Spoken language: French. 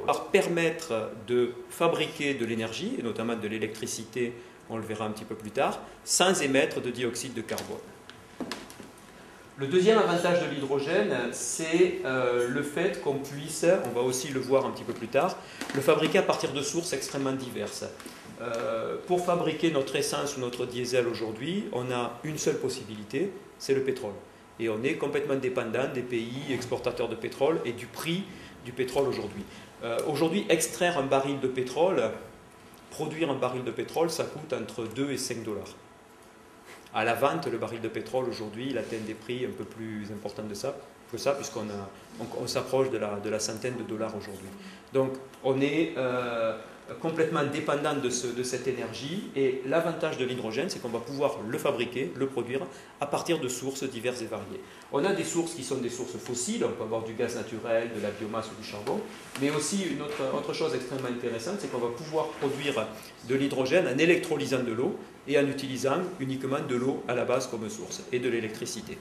pouvoir permettre de fabriquer de l'énergie, et notamment de l'électricité, on le verra un petit peu plus tard, sans émettre de dioxyde de carbone. Le deuxième avantage de l'hydrogène, c'est le fait qu'on puisse, on va aussi le voir un petit peu plus tard, le fabriquer à partir de sources extrêmement diverses. Pour fabriquer notre essence ou notre diesel aujourd'hui, on a une seule possibilité, c'est le pétrole. Et on est complètement dépendant des pays exportateurs de pétrole et du prix du pétrole aujourd'hui. Aujourd'hui, extraire un baril de pétrole, produire un baril de pétrole, ça coûte entre 2 et 5 dollars. À la vente, le baril de pétrole aujourd'hui, il atteint des prix un peu plus importants que ça, puisqu'on s'approche de la centaine de dollars aujourd'hui. Donc, on est complètement dépendant de cette énergie, et l'avantage de l'hydrogène, c'est qu'on va pouvoir le fabriquer, le produire à partir de sources diverses et variées. On a des sources qui sont des sources fossiles, on peut avoir du gaz naturel, de la biomasse ou du charbon, mais aussi une autre chose extrêmement intéressante, c'est qu'on va pouvoir produire de l'hydrogène en électrolysant de l'eau et en utilisant uniquement de l'eau à la base comme source et de l'électricité.